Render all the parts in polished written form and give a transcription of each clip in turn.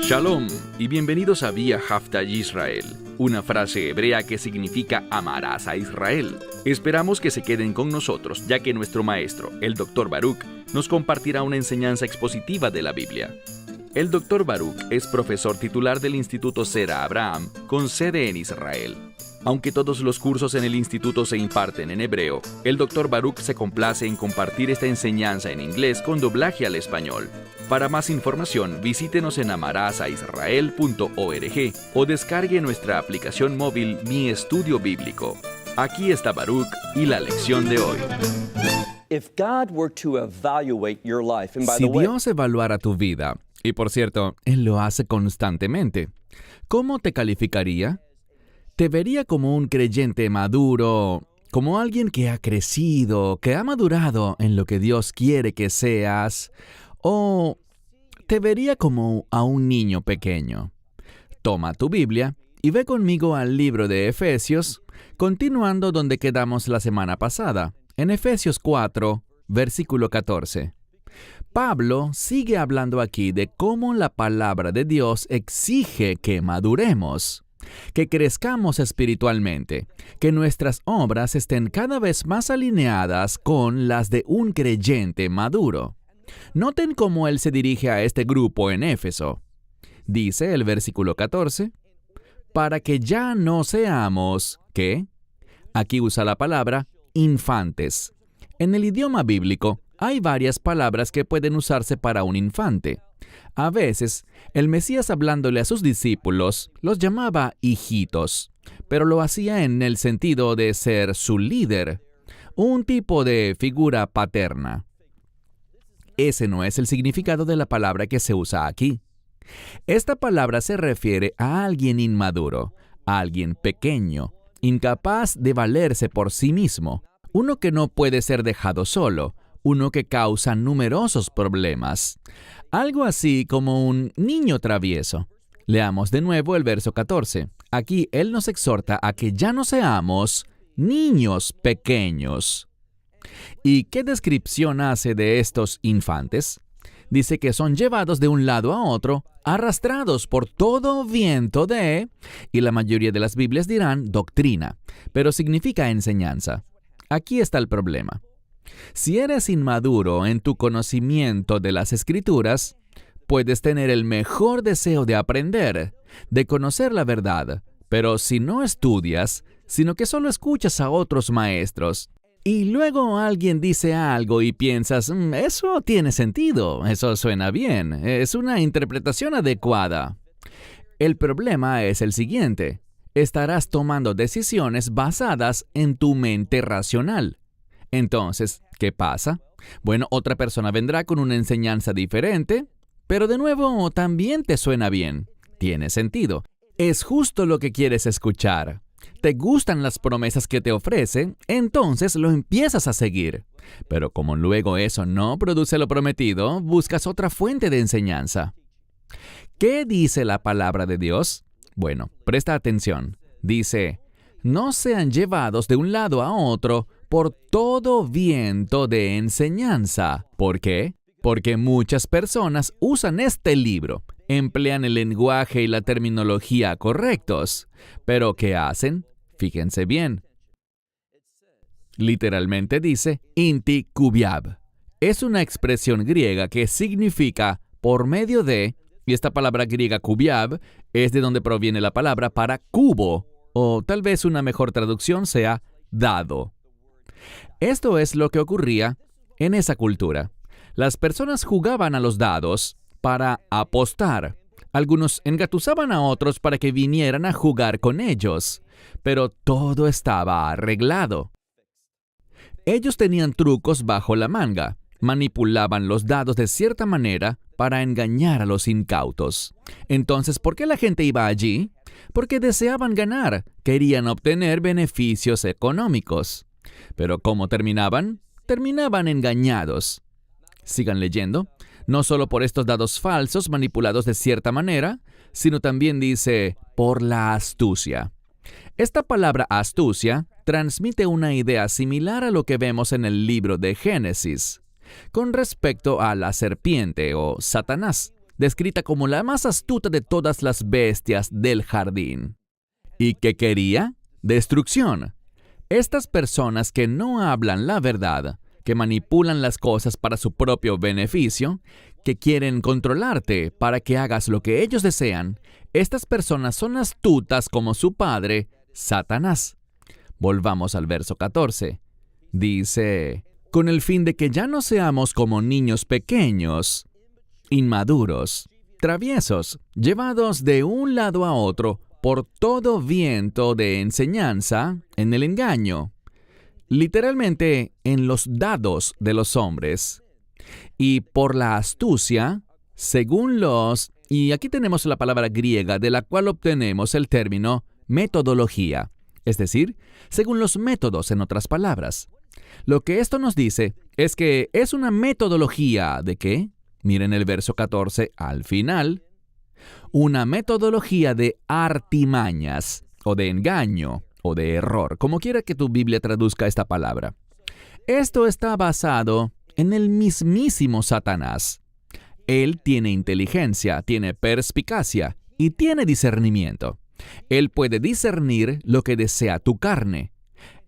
Shalom y bienvenidos a Vía Haftaj Israel, una frase hebrea que significa amarás a Israel. Esperamos que se queden con nosotros, ya que nuestro maestro, el Dr. Baruch, nos compartirá una enseñanza expositiva de la Biblia. El Dr. Baruch es profesor titular del Instituto Zera Abraham, con sede en Israel. Aunque todos los cursos en el instituto se imparten en hebreo, el Dr. Baruch se complace en compartir esta enseñanza en inglés con doblaje al español. Para más información, visítenos en amarasaisrael.org o descargue nuestra aplicación móvil Mi Estudio Bíblico. Aquí está Baruch y la lección de hoy. Si Dios evaluara tu vida, y por cierto, Él lo hace constantemente, ¿cómo te calificaría? ¿Te vería como un creyente maduro, como alguien que ha crecido, que ha madurado en lo que Dios quiere que seas? ¿O te vería como a un niño pequeño? Toma tu Biblia y ve conmigo al libro de Efesios, continuando donde quedamos la semana pasada, en Efesios 4, versículo 14. Pablo sigue hablando aquí de cómo la palabra de Dios exige que maduremos, que crezcamos espiritualmente, que nuestras obras estén cada vez más alineadas con las de un creyente maduro. Noten cómo él se dirige a este grupo en Éfeso. Dice el versículo 14, para que ya no seamos, ¿qué? Aquí usa la palabra infantes. En el idioma bíblico hay varias palabras que pueden usarse para un infante. A veces, el Mesías hablándole a sus discípulos los llamaba hijitos, pero lo hacía en el sentido de ser su líder, un tipo de figura paterna. Ese no es el significado de la palabra que se usa aquí. Esta palabra se refiere a alguien inmaduro, a alguien pequeño, incapaz de valerse por sí mismo, uno que no puede ser dejado solo, uno que causa numerosos problemas. Algo así como un niño travieso. Leamos de nuevo el verso 14. Aquí él nos exhorta a que ya no seamos niños pequeños. ¿Y qué descripción hace de estos infantes? Dice que son llevados de un lado a otro, arrastrados por todo viento de, y la mayoría de las Biblias dirán doctrina, pero significa enseñanza. Aquí está el problema. Si eres inmaduro en tu conocimiento de las Escrituras, puedes tener el mejor deseo de aprender, de conocer la verdad, pero si no estudias, sino que solo escuchas a otros maestros, y luego alguien dice algo y piensas, eso tiene sentido, eso suena bien, es una interpretación adecuada. El problema es el siguiente, estarás tomando decisiones basadas en tu mente racional. Entonces, ¿qué pasa? Bueno, otra persona vendrá con una enseñanza diferente, pero de nuevo también te suena bien. Tiene sentido. Es justo lo que quieres escuchar. Te gustan las promesas que te ofrece, entonces lo empiezas a seguir. Pero como luego eso no produce lo prometido, buscas otra fuente de enseñanza. ¿Qué dice la palabra de Dios? Bueno, presta atención. Dice, no sean llevados de un lado a otro por todo viento de enseñanza. ¿Por qué? Porque muchas personas usan este libro, emplean el lenguaje y la terminología correctos. ¿Pero qué hacen? Fíjense bien. Literalmente dice inti kubiab. Es una expresión griega que significa por medio de, y esta palabra griega kubiab es de donde proviene la palabra para cubo, o tal vez una mejor traducción sea dado. Esto es lo que ocurría en esa cultura. Las personas jugaban a los dados para apostar. Algunos engatusaban a otros para que vinieran a jugar con ellos, pero todo estaba arreglado. Ellos tenían trucos bajo la manga, manipulaban los dados de cierta manera para engañar a los incautos. Entonces, ¿por qué la gente iba allí? Porque deseaban ganar, querían obtener beneficios económicos. Pero ¿cómo terminaban? Terminaban engañados. Sigan leyendo. No solo por estos dados falsos manipulados de cierta manera, sino también dice, por la astucia. Esta palabra astucia transmite una idea similar a lo que vemos en el libro de Génesis. con respecto a la serpiente o Satanás, descrita como la más astuta de todas las bestias del jardín. ¿Y qué quería? Destrucción. Estas personas que no hablan la verdad, que manipulan las cosas para su propio beneficio, que quieren controlarte para que hagas lo que ellos desean, estas personas son astutas como su padre, Satanás. Volvamos al verso 14. Dice, con el fin de que ya no seamos como niños pequeños, inmaduros, traviesos, llevados de un lado a otro por todo viento de enseñanza en el engaño, literalmente en los dados de los hombres, y por la astucia, según y aquí tenemos la palabra griega de la cual obtenemos el término metodología, es decir, según los métodos, en otras palabras. Lo que esto nos dice es que es una metodología de ¿qué? Miren el verso 14 al final. Una metodología de artimañas, o de engaño, o de error, como quiera que tu Biblia traduzca esta palabra. Esto está basado en el mismísimo Satanás. Él tiene inteligencia, tiene perspicacia y tiene discernimiento. Él puede discernir lo que desea tu carne.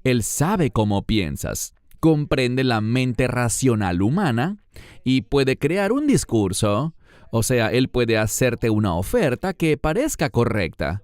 Él sabe cómo piensas, comprende la mente racional humana y puede crear un discurso, o sea, él puede hacerte una oferta que parezca correcta,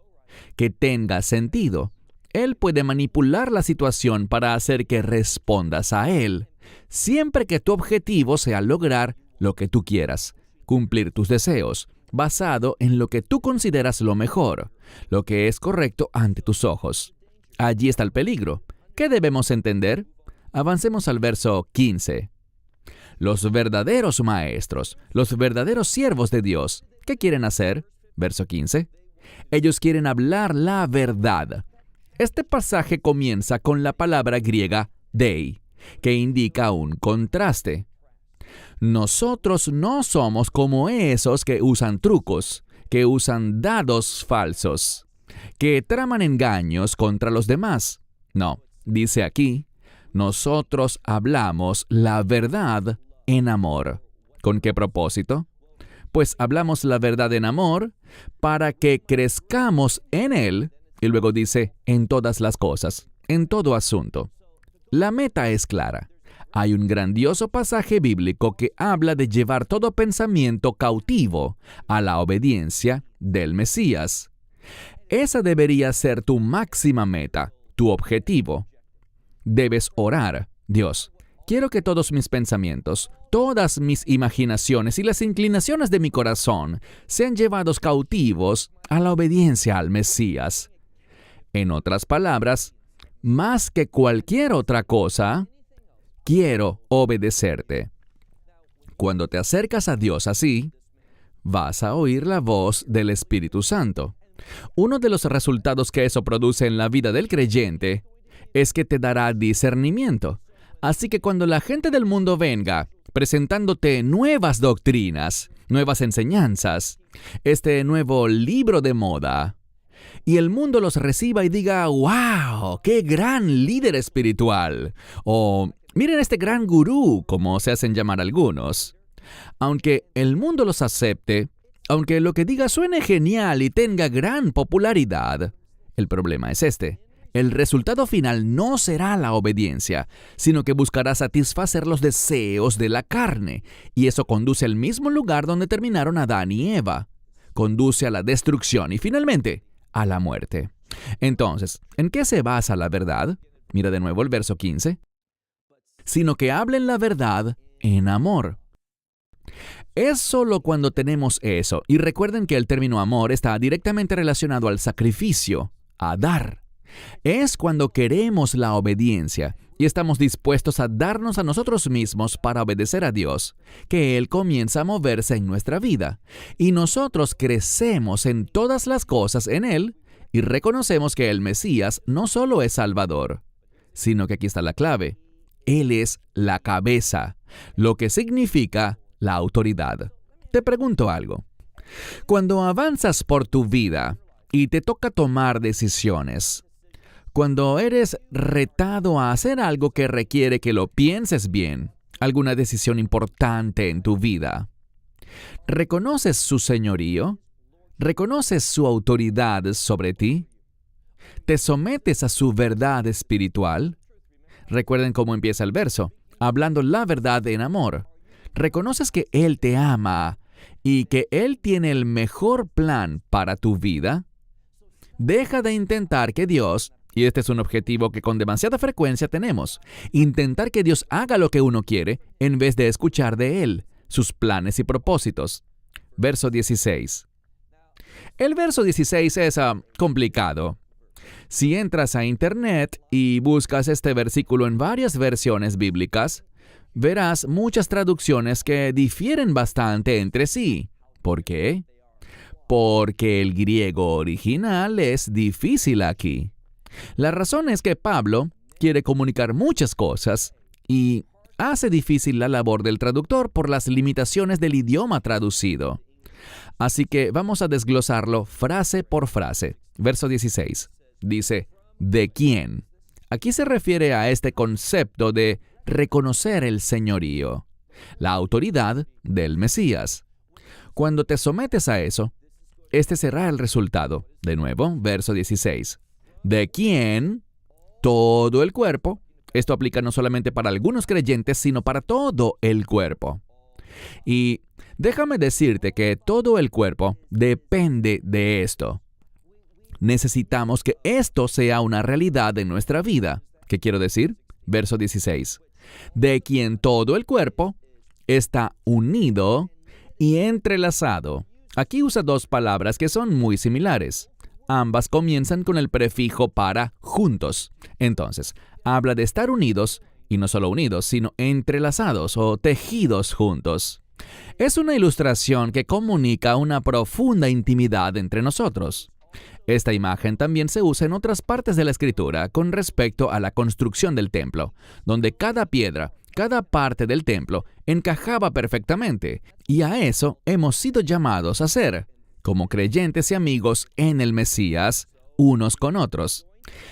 que tenga sentido. Él puede manipular la situación para hacer que respondas a él, siempre que tu objetivo sea lograr lo que tú quieras, cumplir tus deseos, basado en lo que tú consideras lo mejor, lo que es correcto ante tus ojos. Allí está el peligro. ¿Qué debemos entender? Avancemos al verso 15. Los verdaderos maestros, los verdaderos siervos de Dios, ¿qué quieren hacer? Verso 15. Ellos quieren hablar la verdad. Este pasaje comienza con la palabra griega dei, que indica un contraste. Nosotros no somos como esos que usan trucos, que usan dados falsos, que traman engaños contra los demás. No, dice aquí, nosotros hablamos la verdad en amor. ¿Con qué propósito? Pues hablamos la verdad en amor para que crezcamos en Él, y luego dice, en todas las cosas, en todo asunto. La meta es clara. Hay un grandioso pasaje bíblico que habla de llevar todo pensamiento cautivo a la obediencia del Mesías. Esa debería ser tu máxima meta, tu objetivo. Debes orar, Dios, quiero que todos mis pensamientos, todas mis imaginaciones y las inclinaciones de mi corazón sean llevados cautivos a la obediencia al Mesías. En otras palabras, más que cualquier otra cosa, quiero obedecerte. Cuando te acercas a Dios así, vas a oír la voz del Espíritu Santo. Uno de los resultados que eso produce en la vida del creyente es que te dará discernimiento. Así que cuando la gente del mundo venga presentándote nuevas doctrinas, nuevas enseñanzas, este nuevo libro de moda, y el mundo los reciba y diga, ¡wow! ¡Qué gran líder espiritual! O, miren este gran gurú, como se hacen llamar algunos. Aunque el mundo los acepte, aunque lo que diga suene genial y tenga gran popularidad, el problema es este. El resultado final no será la obediencia, sino que buscará satisfacer los deseos de la carne, y eso conduce al mismo lugar donde terminaron Adán y Eva. Conduce a la destrucción y finalmente a la muerte. Entonces, ¿en qué se basa la verdad? Mira de nuevo el verso 15. Sino que hablen la verdad en amor. Es solo cuando tenemos eso, y recuerden que el término amor está directamente relacionado al sacrificio, a dar. Es cuando queremos la obediencia y estamos dispuestos a darnos a nosotros mismos para obedecer a Dios, que Él comienza a moverse en nuestra vida, y nosotros crecemos en todas las cosas en Él y reconocemos que el Mesías no solo es Salvador, sino que aquí está la clave. Él es la cabeza, lo que significa la autoridad. Te pregunto algo. Cuando avanzas por tu vida y te toca tomar decisiones, cuando eres retado a hacer algo que requiere que lo pienses bien, alguna decisión importante en tu vida. ¿Reconoces su señorío? ¿Reconoces su autoridad sobre ti? ¿Te sometes a su verdad espiritual? Recuerden cómo empieza el verso, hablando la verdad en amor. ¿Reconoces que Él te ama y que Él tiene el mejor plan para tu vida? Deja de intentar que Dios, y este es un objetivo que con demasiada frecuencia tenemos, intentar que Dios haga lo que uno quiere en vez de escuchar de Él, sus planes y propósitos. Verso 16. El verso 16 es complicado. Si entras a Internet y buscas este versículo en varias versiones bíblicas, verás muchas traducciones que difieren bastante entre sí. ¿Por qué? Porque el griego original es difícil aquí. La razón es que Pablo quiere comunicar muchas cosas y hace difícil la labor del traductor por las limitaciones del idioma traducido. Así que vamos a desglosarlo frase por frase. Verso 16. Dice, ¿de quién? Aquí se refiere a este concepto de reconocer el señorío, la autoridad del Mesías. Cuando te sometes a eso, este será el resultado. De nuevo, verso 16. ¿De quién? Todo el cuerpo. Esto aplica no solamente para algunos creyentes, sino para todo el cuerpo. Y déjame decirte que todo el cuerpo depende de esto. Necesitamos que esto sea una realidad en nuestra vida. ¿Qué quiero decir? Verso 16. De quien todo el cuerpo está unido y entrelazado. Aquí usa dos palabras que son muy similares. Ambas comienzan con el prefijo para juntos. Entonces, habla de estar unidos, y no solo unidos, sino entrelazados o tejidos juntos. Es una ilustración que comunica una profunda intimidad entre nosotros. Esta imagen también se usa en otras partes de la Escritura con respecto a la construcción del templo, donde cada piedra, cada parte del templo encajaba perfectamente, y a eso hemos sido llamados a ser, como creyentes y amigos en el Mesías, unos con otros.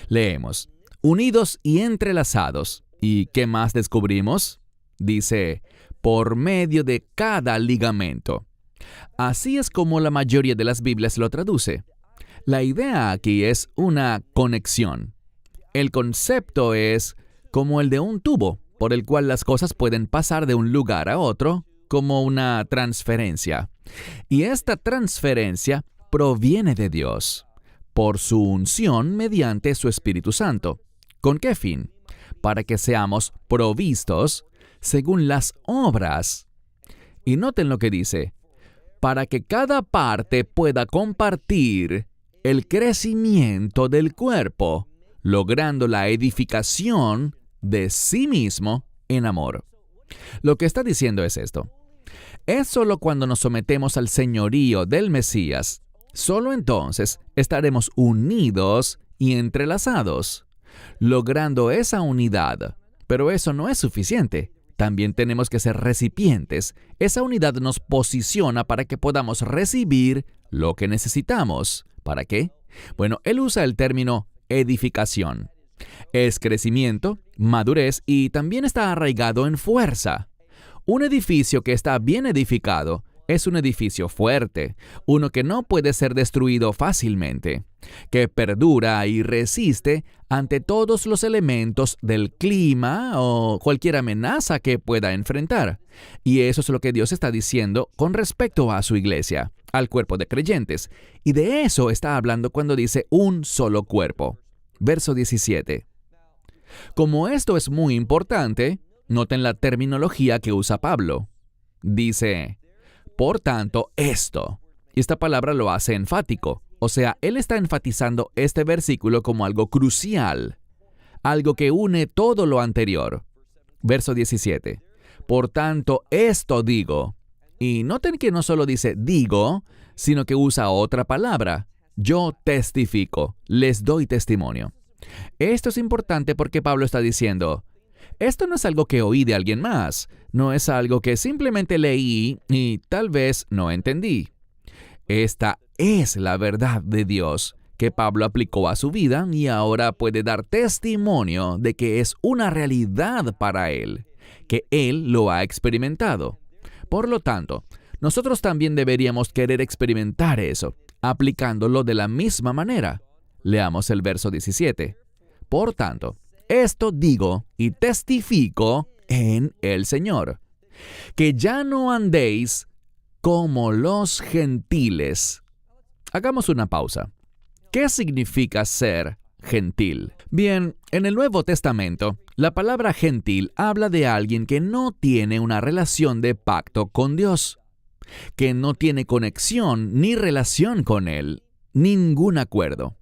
Leemos, unidos y entrelazados. ¿Y qué más descubrimos? Dice, por medio de cada ligamento. Así es como la mayoría de las Biblias lo traduce. La idea aquí es una conexión. El concepto es como el de un tubo, por el cual las cosas pueden pasar de un lugar a otro, como una transferencia. Y esta transferencia proviene de Dios, por su unción mediante su Espíritu Santo. ¿Con qué fin? Para que seamos provistos según las obras. Y noten lo que dice, para que cada parte pueda compartir el crecimiento del cuerpo, logrando la edificación de sí mismo en amor. Lo que está diciendo es esto. Es solo cuando nos sometemos al señorío del Mesías, solo entonces estaremos unidos y entrelazados, logrando esa unidad. Pero eso no es suficiente. También tenemos que ser recipientes. Esa unidad nos posiciona para que podamos recibir lo que necesitamos. ¿Para qué? Bueno, él usa el término edificación. Es crecimiento, madurez y también está arraigado en fuerza. Un edificio que está bien edificado es un edificio fuerte, uno que no puede ser destruido fácilmente, que perdura y resiste ante todos los elementos del clima o cualquier amenaza que pueda enfrentar. Y eso es lo que Dios está diciendo con respecto a su iglesia, al cuerpo de creyentes. Y de eso está hablando cuando dice un solo cuerpo. Verso 17. Como esto es muy importante, noten la terminología que usa Pablo. Dice, por tanto, esto. Y esta palabra lo hace enfático. O sea, él está enfatizando este versículo como algo crucial, algo que une todo lo anterior. Verso 17. Por tanto, esto digo. Y noten que no solo dice digo, sino que usa otra palabra. Yo testifico, les doy testimonio. Esto es importante porque Pablo está diciendo, esto no es algo que oí de alguien más, no es algo que simplemente leí y tal vez no entendí. Esta es la verdad de Dios que Pablo aplicó a su vida y ahora puede dar testimonio de que es una realidad para él. que Él lo ha experimentado. Por lo tanto, nosotros también deberíamos querer experimentar eso, aplicándolo de la misma manera. Leamos el verso 17. Por tanto, esto digo y testifico en el Señor, que ya no andéis como los gentiles. Hagamos una pausa. ¿Qué significa ser gentil? Bien, en el Nuevo Testamento, la palabra gentil habla de alguien que no tiene una relación de pacto con Dios, que no tiene conexión ni relación con Él, ningún acuerdo.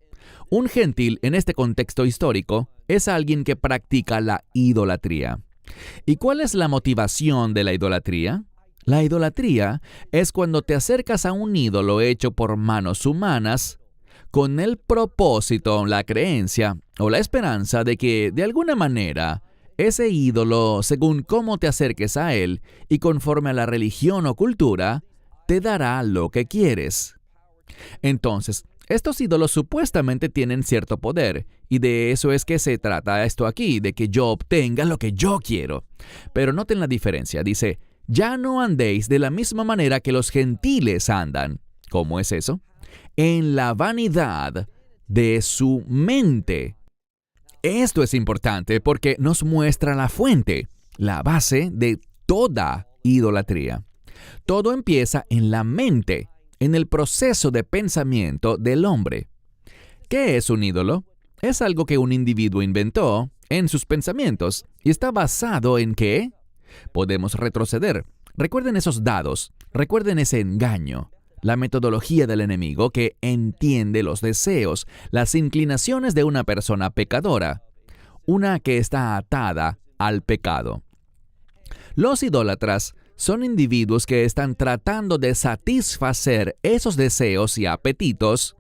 Un gentil en este contexto histórico es alguien que practica la idolatría. ¿Y cuál es la motivación de la idolatría? La idolatría es cuando te acercas a un ídolo hecho por manos humanas con el propósito, la creencia o la esperanza de que, de alguna manera, ese ídolo, según cómo te acerques a él y conforme a la religión o cultura, te dará lo que quieres. Entonces, estos ídolos supuestamente tienen cierto poder, y de eso es que se trata esto aquí, de que yo obtenga lo que yo quiero. Pero noten la diferencia, dice, ya no andéis de la misma manera que los gentiles andan. ¿Cómo es eso? En la vanidad de su mente. Esto es importante porque nos muestra la fuente, la base de toda idolatría. Todo empieza en la mente, en el proceso de pensamiento del hombre. ¿Qué es un ídolo? Es algo que un individuo inventó en sus pensamientos y está basado en ¿qué? Podemos retroceder. Recuerden esos dados, recuerden ese engaño, la metodología del enemigo que entiende los deseos, las inclinaciones de una persona pecadora, una que está atada al pecado. Los idólatras son individuos que están tratando de satisfacer esos deseos y apetitos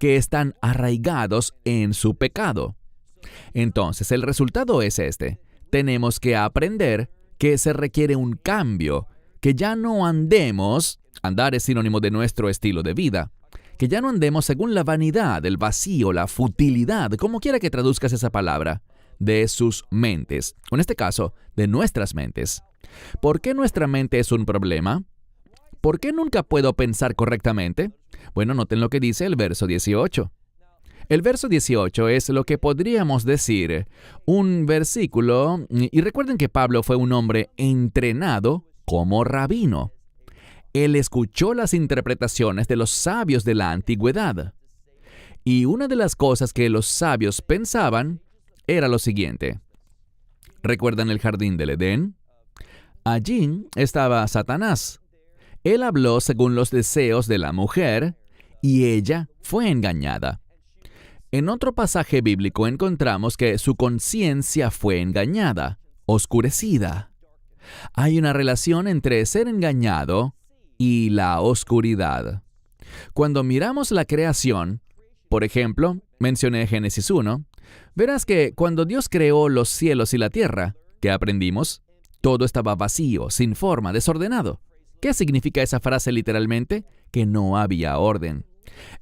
que están arraigados en su pecado. Entonces, el resultado es este. Tenemos que aprender que se requiere un cambio, que ya no andemos, andar es sinónimo de nuestro estilo de vida, que ya no andemos según la vanidad, el vacío, la futilidad, como quiera que traduzcas esa palabra, de sus mentes, o en este caso, de nuestras mentes. ¿Por qué nuestra mente es un problema? ¿Por qué nunca puedo pensar correctamente? Bueno, noten lo que dice el verso 18. El verso 18 es lo que podríamos decir un versículo, y recuerden que Pablo fue un hombre entrenado como rabino. Él escuchó las interpretaciones de los sabios de la antigüedad. Y una de las cosas que los sabios pensaban era lo siguiente. ¿Recuerdan el jardín del Edén? Allí estaba Satanás. Él habló según los deseos de la mujer y ella fue engañada. En otro pasaje bíblico encontramos que su conciencia fue engañada, oscurecida. Hay una relación entre ser engañado y la oscuridad. Cuando miramos la creación, por ejemplo, mencioné Génesis 1, verás que cuando Dios creó los cielos y la tierra, ¿qué aprendimos? Todo estaba vacío, sin forma, desordenado. ¿Qué significa esa frase literalmente? Que no había orden.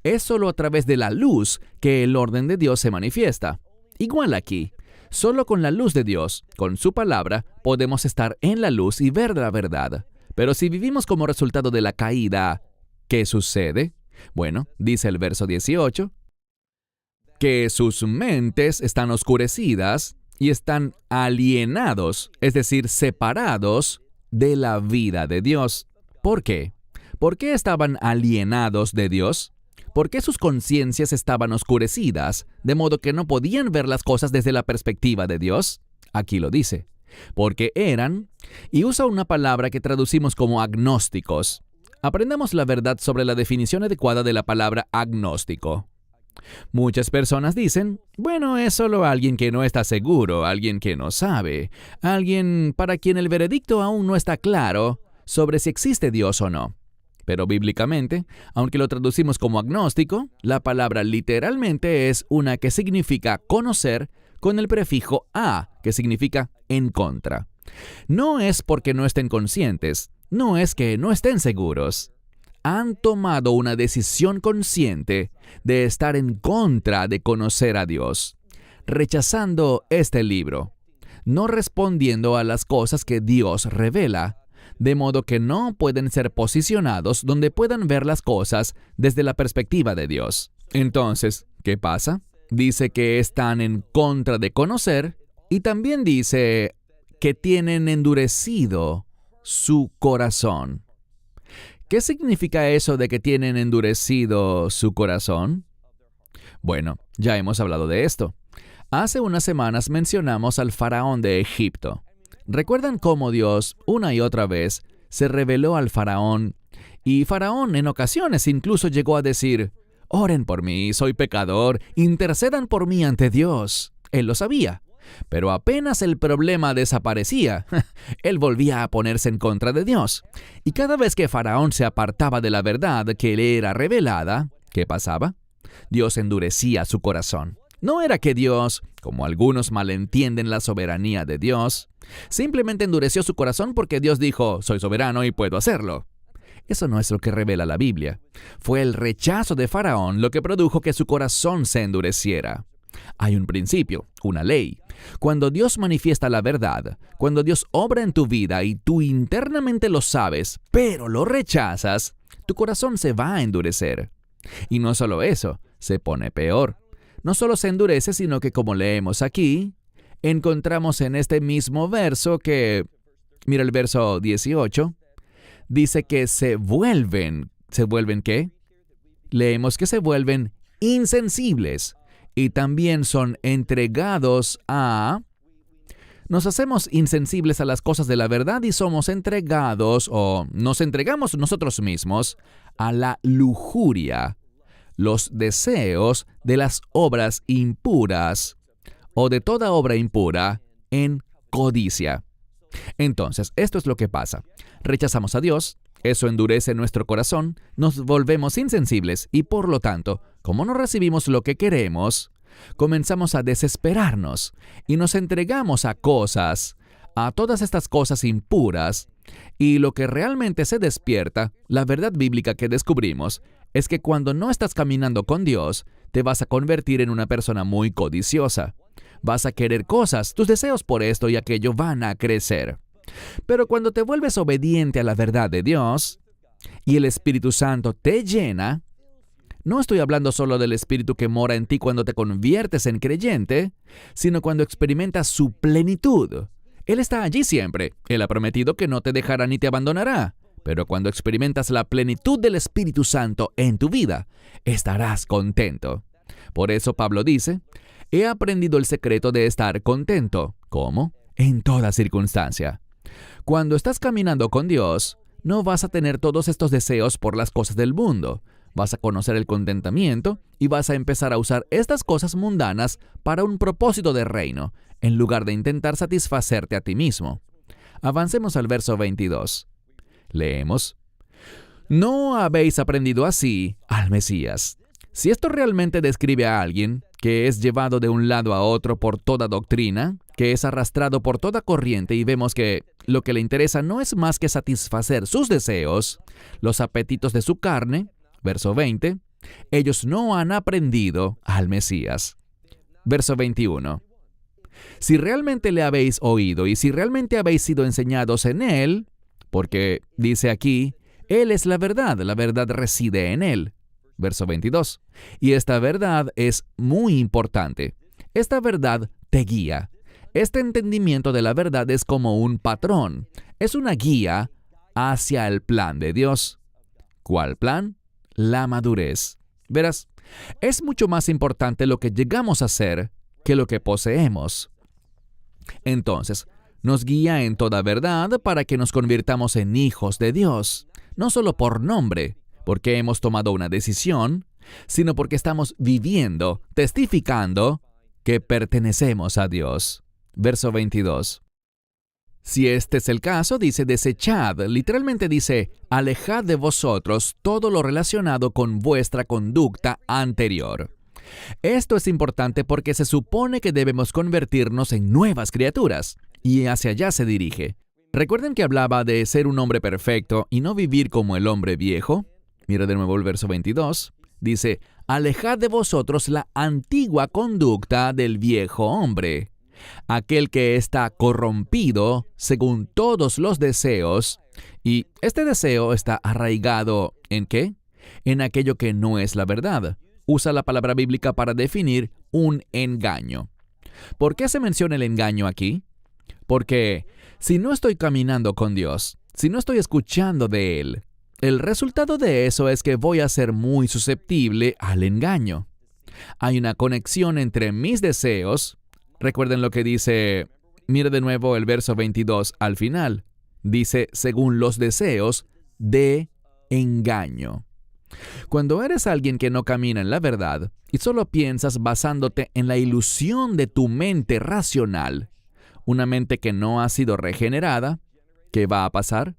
Es solo a través de la luz que el orden de Dios se manifiesta. Igual aquí, solo con la luz de Dios, con su palabra, podemos estar en la luz y ver la verdad. Pero si vivimos como resultado de la caída, ¿qué sucede? Bueno, dice el verso 18, que sus mentes están oscurecidas y están alienados, es decir, separados de la vida de Dios. ¿Por qué? ¿Por qué estaban alienados de Dios? ¿Por qué sus conciencias estaban oscurecidas, de modo que no podían ver las cosas desde la perspectiva de Dios? Aquí lo dice. Porque eran, y usa una palabra que traducimos como agnósticos. Aprendamos la verdad sobre la definición adecuada de la palabra agnóstico. Muchas personas dicen, bueno, es solo alguien que no está seguro, alguien que no sabe, alguien para quien el veredicto aún no está claro sobre si existe Dios o no. Pero bíblicamente, aunque lo traducimos como agnóstico, la palabra literalmente es una que significa conocer con el prefijo a, que significa en contra. No es porque no estén conscientes, no es que no estén seguros. Han tomado una decisión consciente de estar en contra de conocer a Dios, rechazando este libro. no respondiendo a las cosas que Dios revela, de modo que no pueden ser posicionados donde puedan ver las cosas desde la perspectiva de Dios. Entonces, ¿qué pasa? Dice que están en contra de conocer y también dice que tienen endurecido su corazón. ¿Qué significa eso de que tienen endurecido su corazón? Bueno, ya hemos hablado de esto. Hace unas semanas mencionamos al faraón de Egipto. ¿Recuerdan cómo Dios, una y otra vez, se reveló al faraón? Y faraón en ocasiones incluso llegó a decir, «Oren por mí, soy pecador, intercedan por mí ante Dios». Él lo sabía. Pero apenas el problema desaparecía, él volvía a ponerse en contra de Dios. Y cada vez que faraón se apartaba de la verdad que le era revelada, ¿qué pasaba? Dios endurecía su corazón. No era que Dios, como algunos malentienden la soberanía de Dios, simplemente endureció su corazón porque Dios dijo, soy soberano y puedo hacerlo. Eso no es lo que revela la Biblia. Fue el rechazo de Faraón lo que produjo que su corazón se endureciera. Hay un principio, una ley. Cuando Dios manifiesta la verdad, cuando Dios obra en tu vida y tú internamente lo sabes, pero lo rechazas, tu corazón se va a endurecer. Y no solo eso, se pone peor. No solo se endurece, sino que como leemos aquí, encontramos en este mismo verso que, mira el verso 18, dice que ¿se vuelven qué? Leemos que se vuelven insensibles y también son entregados a... Nos hacemos insensibles a las cosas de la verdad y somos entregados o nos entregamos nosotros mismos a la lujuria, los deseos de las obras impuras o de toda obra impura en codicia. Entonces, esto es lo que pasa. Rechazamos a Dios, eso endurece nuestro corazón, nos volvemos insensibles y por lo tanto, como no recibimos lo que queremos, comenzamos a desesperarnos y nos entregamos a cosas, a todas estas cosas impuras, y lo que realmente se despierta, la verdad bíblica que descubrimos, es que cuando no estás caminando con Dios, te vas a convertir en una persona muy codiciosa. Vas a querer cosas, tus deseos por esto y aquello van a crecer. Pero cuando te vuelves obediente a la verdad de Dios y el Espíritu Santo te llena, no estoy hablando solo del Espíritu que mora en ti cuando te conviertes en creyente, sino cuando experimentas su plenitud. Él está allí siempre. Él ha prometido que no te dejará ni te abandonará. Pero cuando experimentas la plenitud del Espíritu Santo en tu vida, estarás contento. Por eso Pablo dice, he aprendido el secreto de estar contento. ¿Cómo? En toda circunstancia. Cuando estás caminando con Dios, no vas a tener todos estos deseos por las cosas del mundo. Vas a conocer el contentamiento y vas a empezar a usar estas cosas mundanas para un propósito de reino, en lugar de intentar satisfacerte a ti mismo. Avancemos al verso 22. Leemos, ¿no habéis aprendido así al Mesías? Si esto realmente describe a alguien que es llevado de un lado a otro por toda doctrina, que es arrastrado por toda corriente y vemos que lo que le interesa no es más que satisfacer sus deseos, los apetitos de su carne, verso 20, ellos no han aprendido al Mesías. Verso 21. Si realmente le habéis oído y si realmente habéis sido enseñados en él, porque dice aquí, él es la verdad reside en él. Verso 22. Y esta verdad es muy importante. Esta verdad te guía. Este entendimiento de la verdad es como un patrón. Es una guía hacia el plan de Dios. ¿Cuál plan? La madurez. Verás, es mucho más importante lo que llegamos a ser que lo que poseemos. Entonces, nos guía en toda verdad para que nos convirtamos en hijos de Dios, no solo por nombre, porque hemos tomado una decisión, sino porque estamos viviendo, testificando que pertenecemos a Dios. Verso 22. Si este es el caso, dice desechad, literalmente dice alejad de vosotros todo lo relacionado con vuestra conducta anterior. Esto es importante porque se supone que debemos convertirnos en nuevas criaturas, y hacia allá se dirige. ¿Recuerden que hablaba de ser un hombre perfecto y no vivir como el hombre viejo? Mira de nuevo el verso 22. Dice, alejad de vosotros la antigua conducta del viejo hombre. aquel que está corrompido según todos los deseos, y este deseo está arraigado ¿en qué? En aquello que no es la verdad. Usa la palabra bíblica para definir un engaño. ¿Por qué se menciona el engaño aquí? Porque si no estoy caminando con Dios, si no estoy escuchando de Él, el resultado de eso es que voy a ser muy susceptible al engaño. Hay una conexión entre mis deseos. Recuerden lo que dice, mire de nuevo el verso 22 al final. Dice, según los deseos de engaño. Cuando eres alguien que no camina en la verdad y solo piensas basándote en la ilusión de tu mente racional, una mente que no ha sido regenerada, ¿qué va a pasar?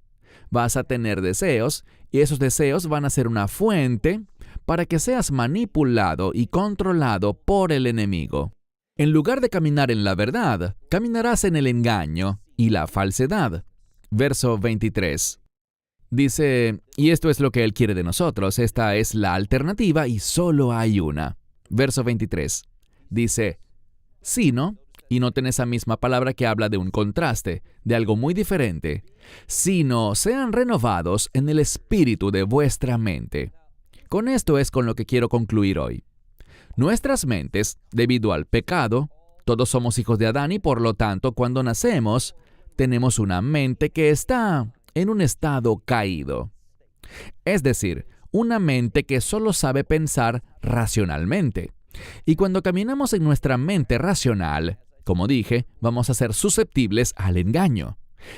Vas a tener deseos y esos deseos van a ser una fuente para que seas manipulado y controlado por el enemigo. En lugar de caminar en la verdad, caminarás en el engaño y la falsedad. Verso 23. Dice, y esto es lo que Él quiere de nosotros, esta es la alternativa y solo hay una. Verso 23. Dice, sino, y noten esa misma palabra que habla de un contraste, de algo muy diferente, sino sean renovados en el espíritu de vuestra mente. Con esto es con lo que quiero concluir hoy. Nuestras mentes, debido al pecado, todos somos hijos de Adán y por lo tanto, cuando nacemos, tenemos una mente que está en un estado caído. Es decir, una mente que solo sabe pensar racionalmente. Y cuando caminamos en nuestra mente racional, como dije, vamos a ser susceptibles al engaño.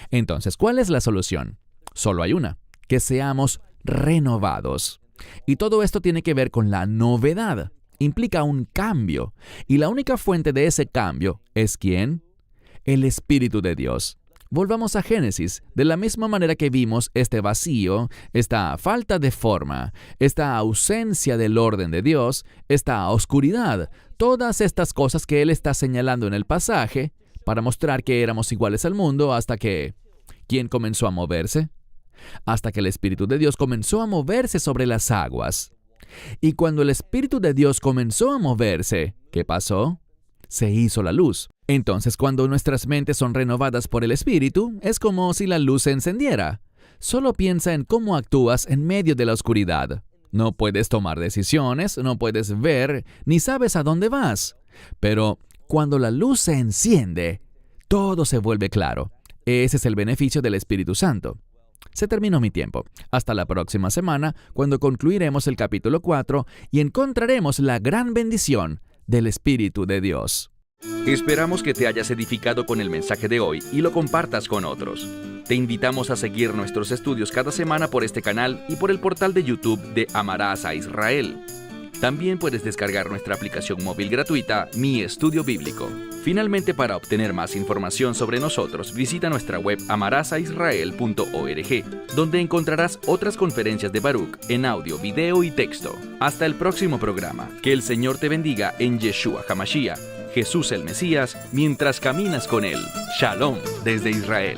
Entonces, ¿cuál es la solución? Solo hay una, que seamos renovados. Y todo esto tiene que ver con la novedad. Implica un cambio. Y la única fuente de ese cambio es ¿quién? El Espíritu de Dios. Volvamos a Génesis. De la misma manera que vimos este vacío, esta falta de forma, esta ausencia del orden de Dios, esta oscuridad, todas estas cosas que Él está señalando en el pasaje para mostrar que éramos iguales al mundo hasta que ¿quién comenzó a moverse? Hasta que el Espíritu de Dios comenzó a moverse sobre las aguas. Y cuando el Espíritu de Dios comenzó a moverse, ¿qué pasó? Se hizo la luz. Entonces, cuando nuestras mentes son renovadas por el Espíritu, es como si la luz se encendiera. Solo piensa en cómo actúas en medio de la oscuridad. No puedes tomar decisiones, no puedes ver, ni sabes a dónde vas. Pero cuando la luz se enciende, todo se vuelve claro. Ese es el beneficio del Espíritu Santo. Se terminó mi tiempo. Hasta la próxima semana, cuando concluiremos el capítulo 4 y encontraremos la gran bendición del Espíritu de Dios. Esperamos que te hayas edificado con el mensaje de hoy y lo compartas con otros. Te invitamos a seguir nuestros estudios cada semana por este canal y por el portal de YouTube de Amarás a Israel. También puedes descargar nuestra aplicación móvil gratuita, Mi Estudio Bíblico. Finalmente, para obtener más información sobre nosotros, visita nuestra web amarasaisrael.org, donde encontrarás otras conferencias de Baruch en audio, video y texto. Hasta el próximo programa. Que el Señor te bendiga en Yeshua HaMashiach, Jesús el Mesías, mientras caminas con Él. Shalom desde Israel.